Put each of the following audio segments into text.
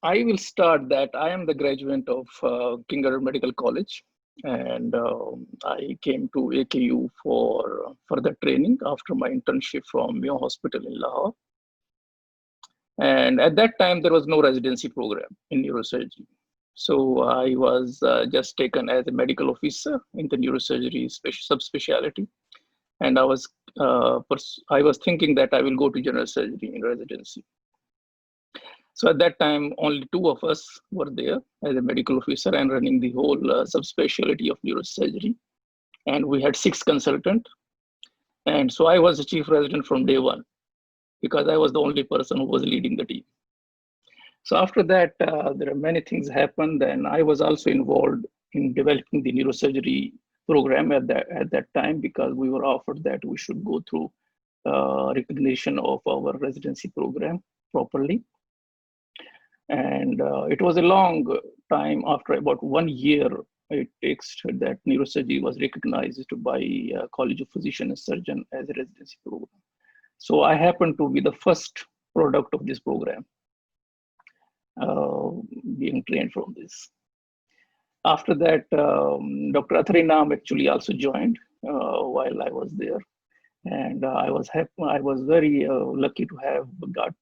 I will start that. I am the graduate of King Edward Medical College, and I came to AKU for further training after my internship from Mayo Hospital in Lahore. And at that time, there was no residency program in neurosurgery. So I was just taken as a medical officer in the neurosurgery subspecialty. And I was thinking that I will go to general surgery in residency. So at that time, only two of us were there as a medical officer and running the whole subspecialty of neurosurgery. And we had 6 consultants. And so I was the chief resident from day one because I was the only person who was leading the team. So after that, there are many things happened. And I was also involved in developing the neurosurgery program at that time because we were offered that we should go through recognition of our residency program properly. And it was a long time. After about 1 year, it takes that neurosurgery was recognized by College of Physician and Surgeon as a residency program. So I happened to be the first product of this program, being trained from this. After that, Dr. Atharinam actually also joined while I was there. And I was happy. I was very lucky to have got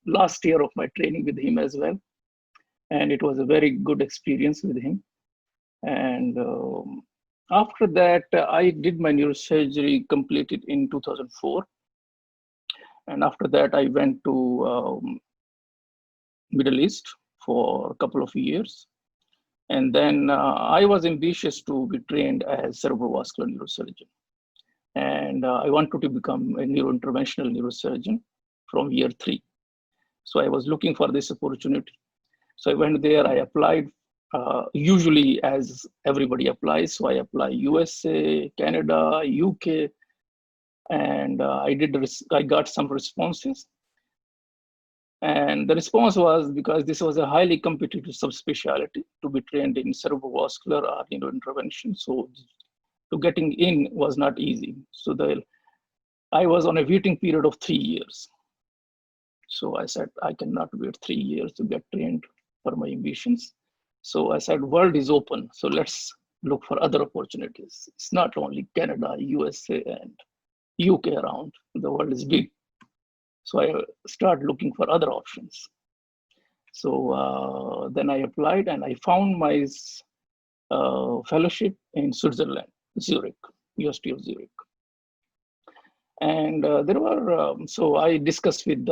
last year of my training with him as well, and it was a very good experience with him. And after that, I did my neurosurgery completed in 2004, and after that, I went to Middle East for a couple of years, and then I was ambitious to be trained as cerebrovascular neurosurgeon. And I wanted to become a neurointerventional neurosurgeon from year 3. So I was looking for this opportunity. So I went there, I applied, usually as everybody applies. So I apply USA, Canada, UK, and I got some responses. And the response was because this was a highly competitive subspecialty to be trained in cerebrovascular or neurointervention. So to getting in was not easy. So I was on a waiting period of 3 years. So I said, I cannot wait 3 years to get trained for my ambitions. So I said, world is open. So let's look for other opportunities. It's not only Canada, USA, and UK around. The world is big. So I started looking for other options. So then I applied and I found my fellowship in Switzerland. Zurich, University of Zurich. And there were, so I discussed with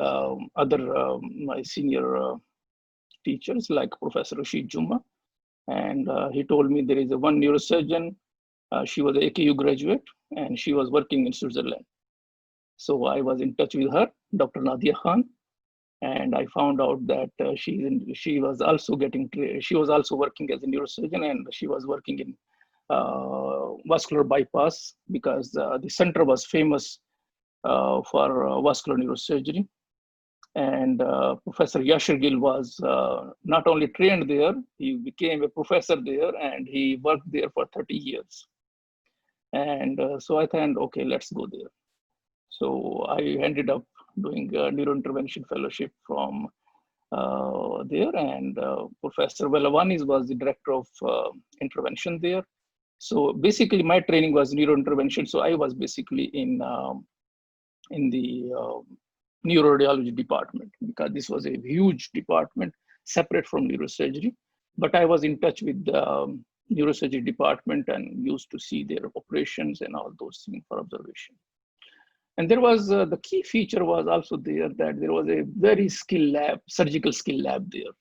other, my senior teachers like Professor Rashid Juma. And he told me there is one neurosurgeon, she was an AKU graduate and she was working in Switzerland. So I was in touch with her, Dr. Nadia Khan. And I found out that she was also working as a neurosurgeon and she was working in vascular bypass because the center was famous for vascular neurosurgery. And Professor Yashir Gill was not only trained there, he became a professor there and he worked there for 30 years. And so I thought, okay, let's go there. So I ended up doing a neurointervention fellowship from there, and Professor Velavanis was the director of intervention there. So basically my training was neurointervention. So I was basically in the neuroradiology department because this was a huge department separate from neurosurgery. But I was in touch with the neurosurgery department and used to see their operations and all those things for observation. And there was, the key feature was also there that there was a very skilled lab, surgical skill lab there.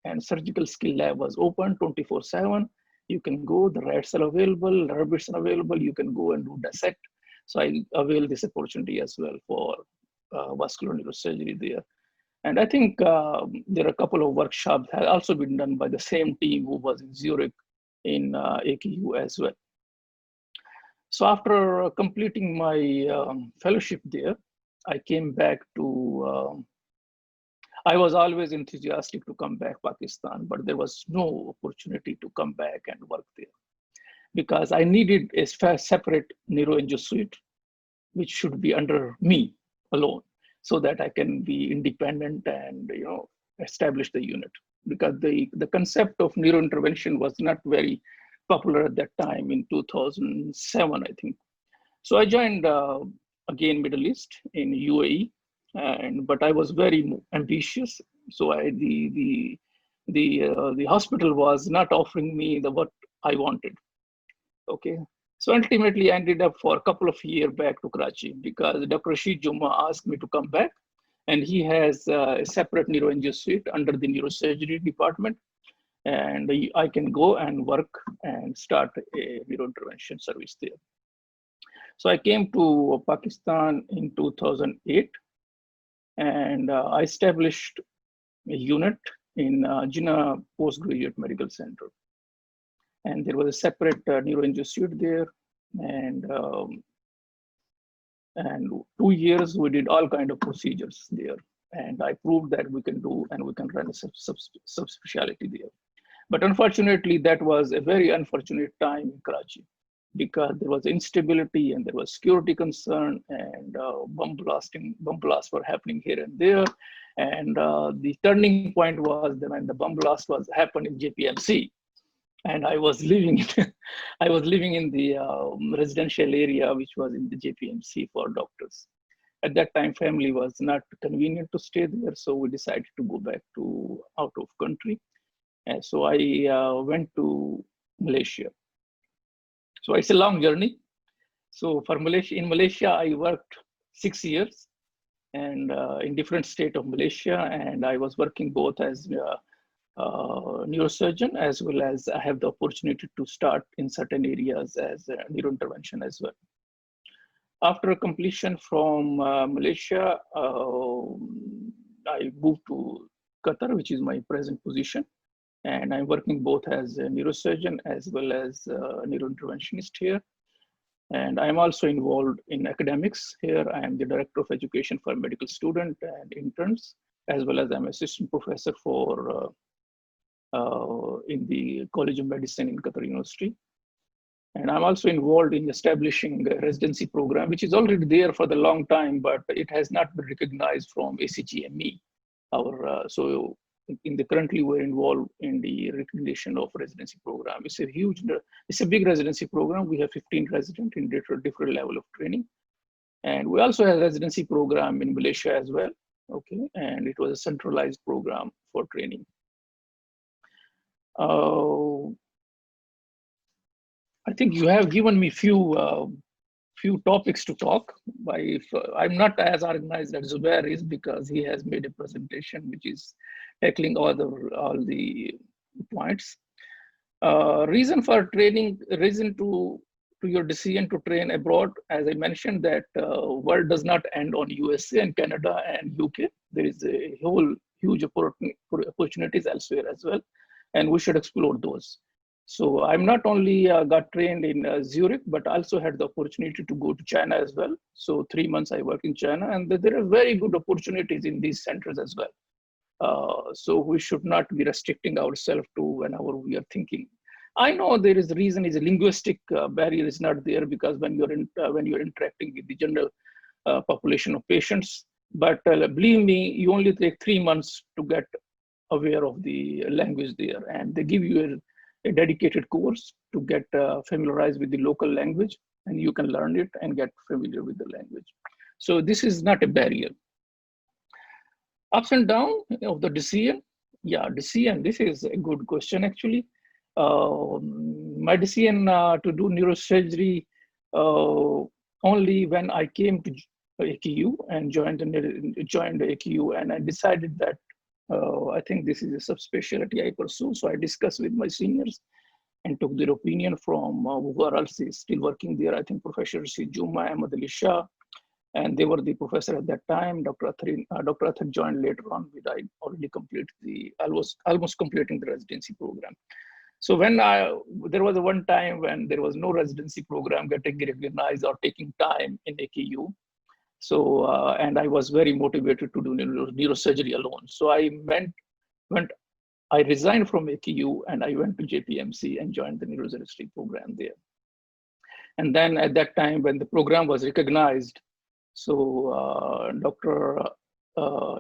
And surgical skill lab was open 24/7. You can go, the rats are available, rabbits are available, you can go and do dissect. So I availed this opportunity as well for vascular neurosurgery there. And I think there are a couple of workshops that had also been done by the same team who was in Zurich in AKU as well. So after completing my fellowship there, I came back to, I was always enthusiastic to come back to Pakistan, but there was no opportunity to come back and work there because I needed a separate neuroangio suite, which should be under me alone so that I can be independent and, establish the unit. because the concept of neurointervention was not very popular at that time in 2007, I think. So I joined again Middle East in UAE, but I was very ambitious. So the hospital was not offering me what I wanted. Okay, so ultimately I ended up for a couple of years back to Karachi because Dr. Rashid Jummah asked me to come back, and he has a separate neuroengineering suite under the neurosurgery department, and I can go and work and start a neurointervention service there. So I came to Pakistan in 2008, and I established a unit in Jinnah Postgraduate Medical Center. And there was a separate neuroengineering suite there. And 2 years, we did all kind of procedures there. And I proved that we can do, and we can run a subspecialty there. But unfortunately, that was a very unfortunate time in Karachi because there was instability and there was security concern, and bomb blasts were happening here and there. And the turning point was when the bomb blast happened in JPMC. And I was living in the residential area, which was in the JPMC for doctors. At that time, family was not convenient to stay there, so we decided to go back to out of country. And so I went to Malaysia. So it's a long journey. So in Malaysia, I worked 6 years, and in different state of Malaysia, and I was working both as neurosurgeon, as well as I have the opportunity to start in certain areas as neurointervention as well. After completion from Malaysia, I moved to Qatar, which is my present position. And I'm working both as a neurosurgeon as well as a neurointerventionist here. And I'm also involved in academics here. I am the Director of Education for medical students and interns, as well as I'm assistant professor for in the College of Medicine in Qatar University. And I'm also involved in establishing a residency program, which is already there for the long time, but it has not been recognized from ACGME. So currently we're involved in the recognition of residency program. It's a big residency program. We have 15 residents in different level of training. And we also have a residency program in Malaysia as well. Okay, and it was a centralized program for training. I think you have given me few topics to talk. I'm not as organized as Zubair is because he has made a presentation which is tackling all the points. Reason to your decision to train abroad, as I mentioned, that world does not end on USA and Canada and UK. There is a whole huge opportunities elsewhere as well, and we should explore those. So I'm not only got trained in Zurich, but also had the opportunity to go to China as well. So 3 months I worked in China, and there are very good opportunities in these centers as well. So we should not be restricting ourselves to whenever we are thinking. I know there is a reason is a linguistic barrier is not there because when you're interacting with the general population of patients, but believe me, you only take 3 months to get aware of the language there, and they give you a dedicated course to get familiarized with the local language, and you can learn it and get familiar with the language. So this is not a barrier. Ups and downs of the decision. Yeah, decision, this is a good question actually. My decision to do neurosurgery only when I came to AKU and joined AKU, and I decided that I think this is a subspecialty I pursue. So I discussed with my seniors and took their opinion from who are also still working there. I think Professor Rashid Jummah, Ahmad Ali Shah, and they were the professor at that time. Dr. Athar joined later on. I already completed almost completing the residency program. So when there was one time when there was no residency program getting recognized or taking time in AKU. So, and I was very motivated to do neurosurgery alone. So I resigned from AKU and I went to JPMC and joined the neurosurgery program there. And then at that time when the program was recognized, so Dr.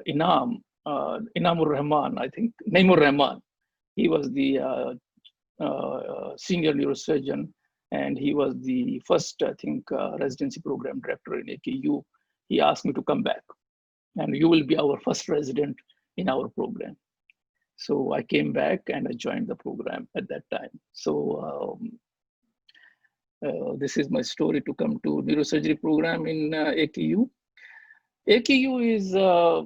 Inam Inamur Rahman, I think, Naimur Rahman. He was the senior neurosurgeon, and he was the first, I think, residency program director in AKU. He asked me to come back, and you will be our first resident in our program. So I came back and I joined the program at that time. So this is my story to come to neurosurgery program in AKU. AKU is a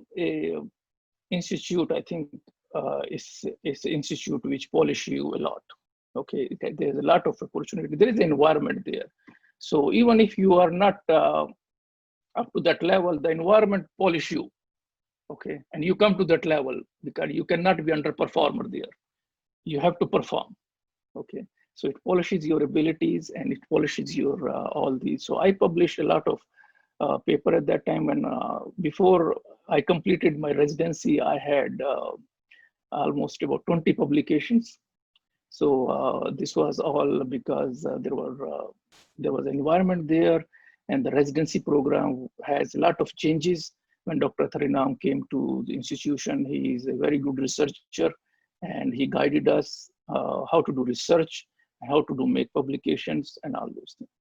institute, I think, it's an institute which polish you a lot. Okay, there's a lot of opportunity. There is an environment there. So even if you are not up to that level, the environment polish you. Okay, and you come to that level because you cannot be underperformer there. You have to perform. Okay, so it polishes your abilities and it polishes your all these. So I published a lot of paper at that time when before I completed my residency, I had almost about 20 publications. So this was all because there was an environment there, and the residency program has a lot of changes. When Dr. Tharinam came to the institution, he is a very good researcher, and he guided us how to do research, how to make publications, and all those things.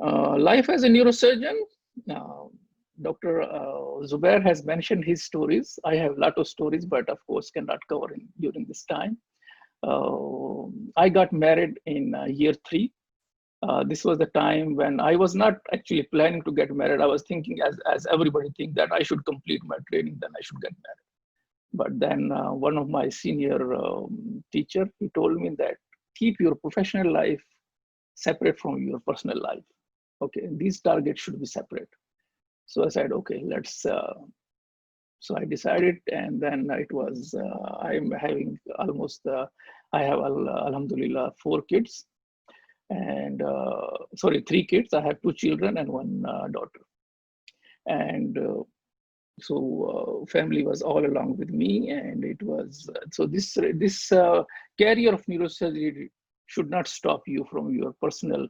Life as a neurosurgeon, Dr. Zubair has mentioned his stories. I have a lot of stories, but of course cannot cover during this time. I got married in year 3. This was the time when I was not actually planning to get married. I was thinking, as everybody thinks, that I should complete my training, then I should get married. But then one of my senior teacher, he told me that keep your professional life separate from your personal life. Okay, these targets should be separate. So I said, okay, let's. So I decided, and then it was. I'm having almost. I have alhamdulillah 4 kids, and sorry, 3 kids. I have 2 children and 1 daughter, and so family was all along with me, and it was so this career of neurosurgery should not stop you from your personal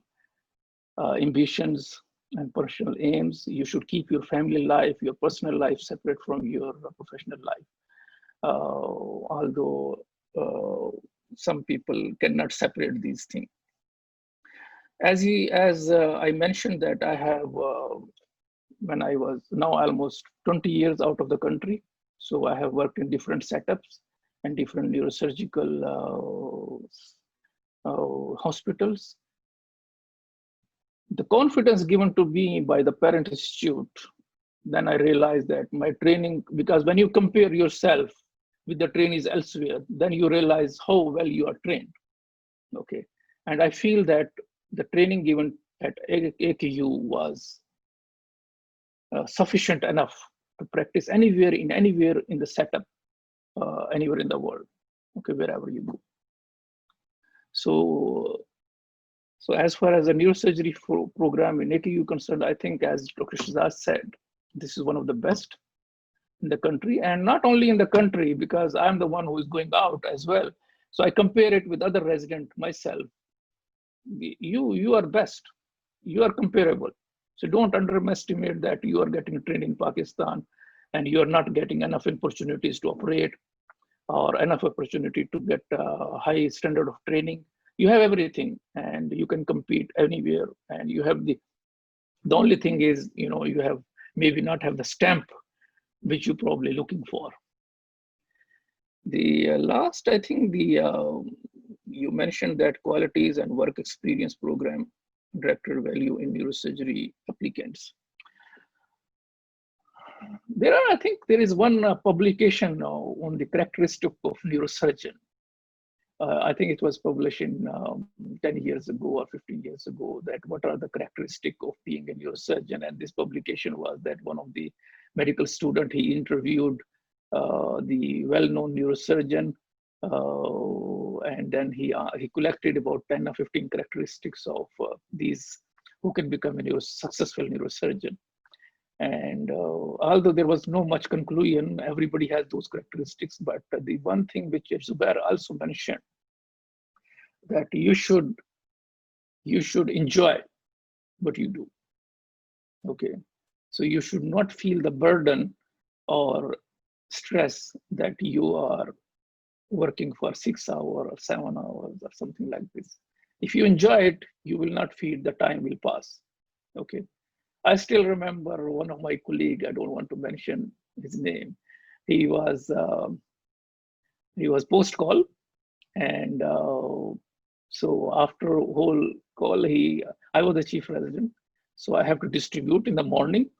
ambitions and personal aims. You should keep your family life, your personal life separate from your professional life. Although some people cannot separate these things. As I mentioned that I have, when I was now almost 20 years out of the country, so I have worked in different setups and different neurosurgical hospitals. The confidence given to me by the Parent Institute, then I realized that my training, because when you compare yourself with the trainees elsewhere, then you realize how well you are trained. Okay, and I feel that the training given at AKU was sufficient enough to practice anywhere in the setup, anywhere in the world, okay, wherever you go. So as far as the neurosurgery program in AKU concerned, I think as Dr. Shahzad said, this is one of the best in the country, and not only in the country, because I'm the one who is going out as well. So I compare it with other residents myself. You are best, you are comparable. So don't underestimate that you are getting trained in Pakistan and you are not getting enough opportunities to operate or enough opportunity to get a high standard of training. You have everything and you can compete anywhere, and you have the only thing is, you have maybe not have the stamp which you're probably looking for. The last, I think you mentioned that qualities and work experience program director value in neurosurgery applicants. I think there is one publication on the characteristic of neurosurgeon. I think it was published in 10 years ago or 15 years ago, that what are the characteristics of being a neurosurgeon. And this publication was that one of the medical student, he interviewed the well-known neurosurgeon, and then he collected about 10 or 15 characteristics of these who can become a successful neurosurgeon. And although there was no much conclusion, everybody has those characteristics. But the one thing which Zubair also mentioned, that you should enjoy what you do. Okay, so you should not feel the burden or stress that you are working for 6 hours or 7 hours or something like this. If you enjoy it, you will not feel the time will pass. Okay. I still remember one of my colleagues, I don't want to mention his name. He was post call, and so after a whole call, I was the chief resident, so I have to distribute in the morning.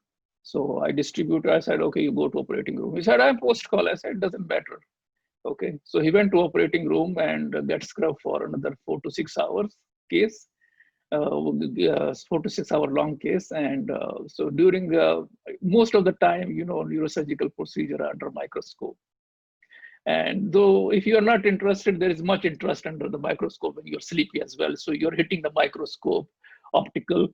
So I distributed. I said, okay, you go to operating room. He said, I'm post call. I said, it doesn't matter. Okay, so he went to operating room and got scrubbed for another 4 to 6 hours case, 4 to 6 hour long case. And so during most of the time, neurosurgical procedure are under microscope. And though if you are not interested, there is much interest under the microscope when you're sleepy as well. So you're hitting the microscope, optical,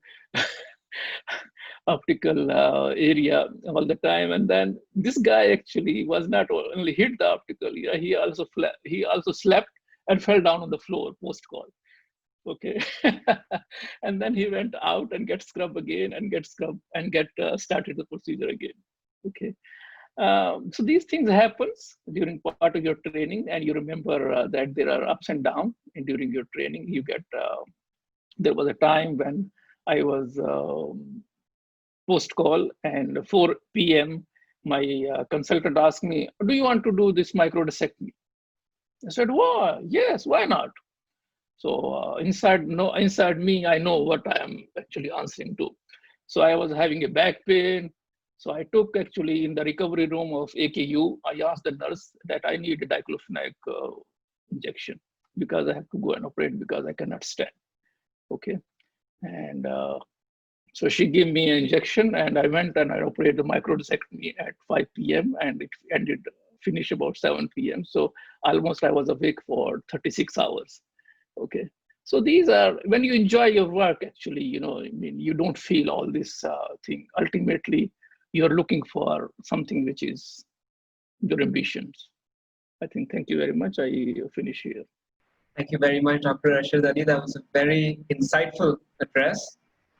area all the time. And then this guy actually was not only hit the optical, he also slept and fell down on the floor post call. Okay. And then he went out and get scrubbed again and get started the procedure again. Okay. So these things happens during part of your training, and you remember that there are ups and downs during your training. You get there was a time when I was post call, and 4 p.m. my consultant asked me, "Do you want to do this microdissectomy?" I said, "Well, yes, why not?" So inside me, I know what I am actually answering to. So I was having a back pain. So I took actually in the recovery room of AKU, I asked the nurse that I need a diclofenac injection because I have to go and operate because I cannot stand. Okay. And so she gave me an injection, and I went and I operated the microdissectomy at 5 p.m. and it finished about 7 p.m. So almost I was awake for 36 hours. Okay. So these are, when you enjoy your work, actually, you don't feel all this thing. Ultimately, you're looking for something which is your ambitions. I think, thank you very much. I finish here. Thank you very much, Dr. Arshad Ali. That was a very insightful address,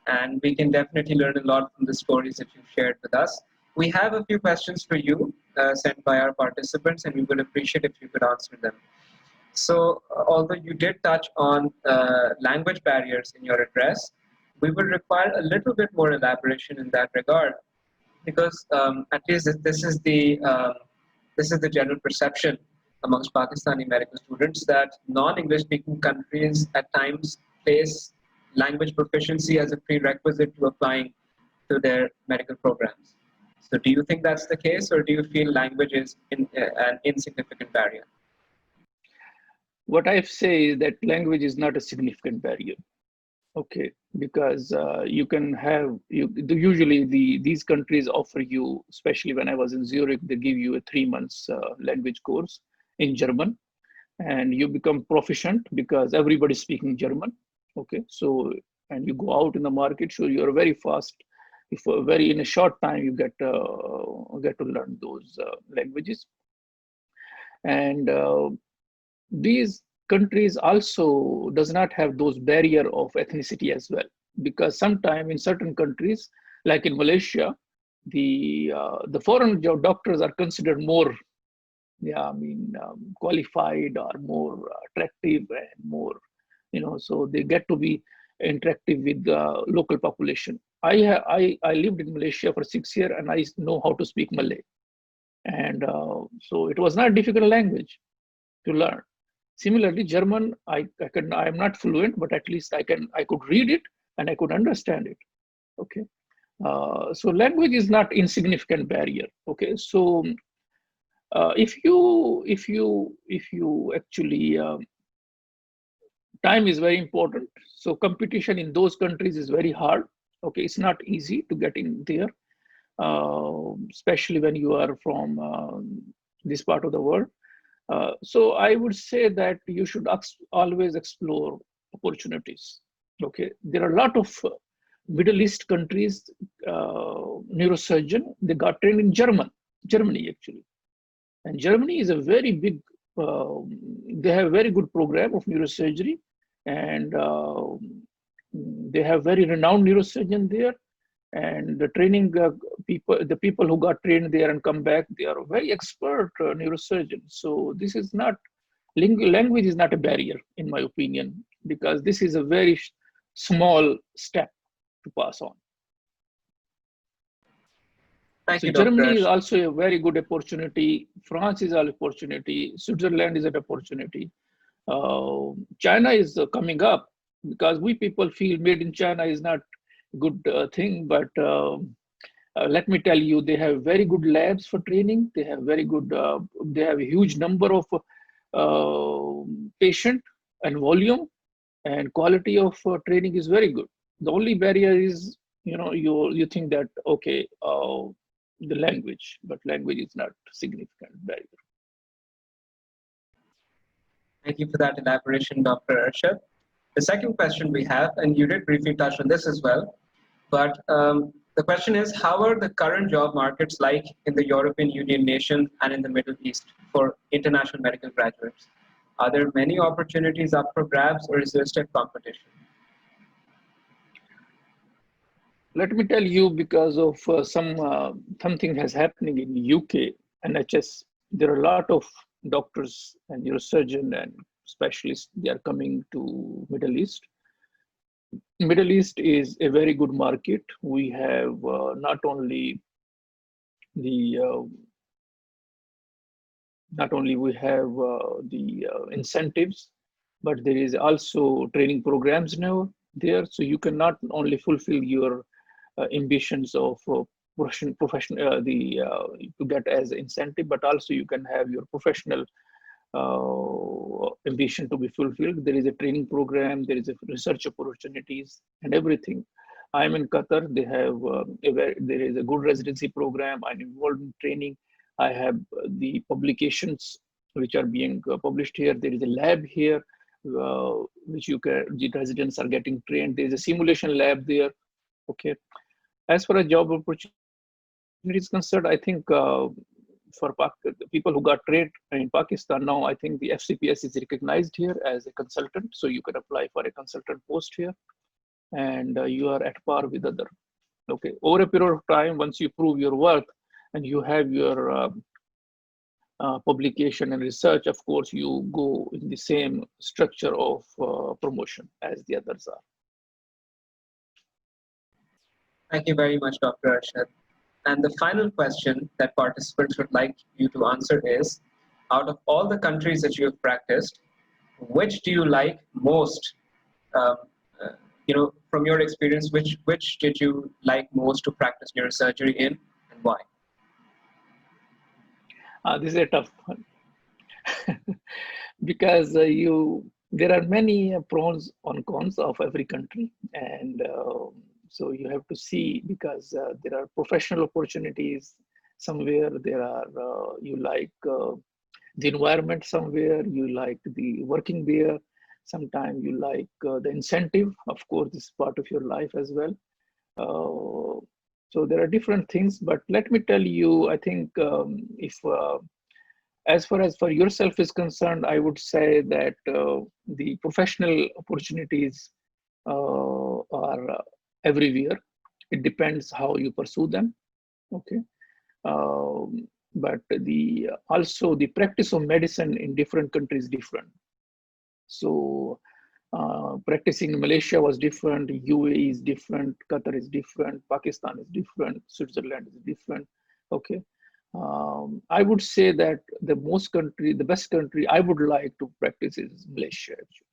and we can definitely learn a lot from the stories that you've shared with us. We have a few questions for you sent by our participants, and we would appreciate if you could answer them. So, although you did touch on language barriers in your address, we would require a little bit more elaboration in that regard, because at least this is the general perception amongst Pakistani medical students that non-English speaking countries at times place language proficiency as a prerequisite to applying to their medical programs. So do you think that's the case, or do you feel language is an insignificant barrier? What I say is that language is not a significant barrier. Okay, because you can have, usually these countries offer you, especially when I was in Zurich, they give you a 3 months language course in German, and you become proficient because everybody's speaking German. Okay, so, and you go out in the market, so you're very fast. In a short time, you get to learn those languages. And these countries also does not have those barrier of ethnicity as well, because sometimes in certain countries, like in Malaysia, the foreign doctors are considered more, qualified or more attractive and more, so they get to be interactive with the local population. I lived in Malaysia for 6 years, and I know how to speak Malay, and so it was not a difficult language to learn. Similarly, German, I am not fluent, but at least I could read it and I could understand it. Okay, so language is not insignificant barrier. Okay, so if you actually time is very important. So competition in those countries is very hard. Okay, it's not easy to get in there, especially when you are from this part of the world. So I would say that you should always explore opportunities. Okay, there are a lot of Middle East countries, neurosurgeon, they got trained in Germany actually. And Germany is a very big, they have very good program of neurosurgery, and they have very renowned neurosurgeon there. And the training the people who got trained there and come back, they are very expert neurosurgeons. So this is not, language is not a barrier, in my opinion, because this is a very small step to pass on. Thank So you, Dr. Germany is Arshad. also a very good opportunity. France is an opportunity. Switzerland is an opportunity. China is coming up, because we people feel made in China is not a good thing, but let me tell you, they have very good labs for training. They have very good, they have a huge number of patient and volume, and quality of training is very good. The only barrier is, you think that, okay, the language, but language is not significant barrier. Thank you for that elaboration, Dr. Arshad. The second question we have, and you did briefly touch on this as well, but the question is, how are the current job markets like in the European Union nations and in the Middle East for international medical graduates? Are there many opportunities up for grabs, or is there stiff competition? Let me tell you, because of something has happening in UK NHS, there are a lot of doctors and neurosurgeon and specialists. They are coming to Middle East. Middle East is a very good market. We have not only we have the incentives, but there is also training programs now there. So you can not only fulfill your ambitions of profession to get as incentive, but also you can have your professional ambition to be fulfilled. There is a training program, there is a research opportunities and everything. I'm in Qatar. They have there is a good residency program. I'm involved in training. I have the publications which are being published here. There is a lab here, which the residents are getting trained. There is a simulation lab there. Okay. As far as job opportunity is concerned, I think for people who got trained in Pakistan now, I think the FCPS is recognized here as a consultant. So you can apply for a consultant post here, and you are at par with other. Okay. Over a period of time, once you prove your worth and you have your publication and research, of course, you go in the same structure of promotion as the others are. Thank you very much, Dr. Arshad. And the final question that participants would like you to answer is, out of all the countries that you have practiced, which do you like most? From your experience, which did you like most to practice neurosurgery in, and why? This is a tough one. Because there are many pros and cons of every country, and so you have to see, because there are professional opportunities somewhere. There are you like the environment somewhere. You like the working there. Sometimes you like the incentive. Of course, this is part of your life as well. So there are different things. But let me tell you, I think if as far as for yourself is concerned, I would say that the professional opportunities are everywhere. It depends how you pursue them. Okay. But also the practice of medicine in different countries is different. So practicing in Malaysia was different, UAE is different, Qatar is different, Pakistan is different, Switzerland is different. Okay. I would say that the best country I would like to practice is Malaysia, actually.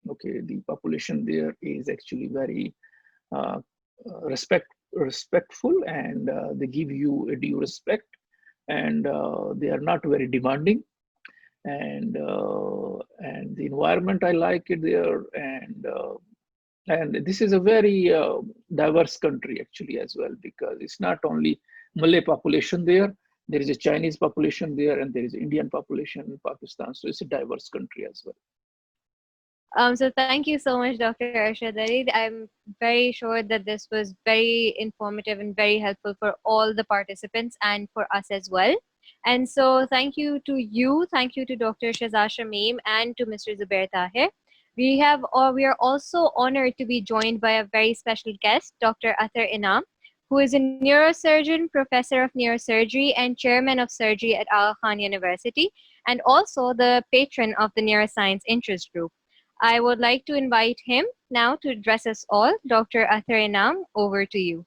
Okay, the population there is actually very respectful, and they give you a due respect, and they are not very demanding, and the environment, I like it there, and this is a very diverse country actually as well, because it's not only Malay population there. There is a Chinese population there, and there is an Indian population in Pakistan. So it's a diverse country as well. So thank you so much, Dr. Arshad. I'm very sure that this was very informative and very helpful for all the participants and for us as well. And so thank you to Dr. Shahzad Shamim and to Mr. Zubair Tahir. We are also honored to be joined by a very special guest, Dr. Athar Inam, who is a neurosurgeon, professor of neurosurgery, and chairman of surgery at Aga Khan University, and also the patron of the Neuroscience Interest Group. I would like to invite him now to address us all. Dr. Athar Inam, over to you.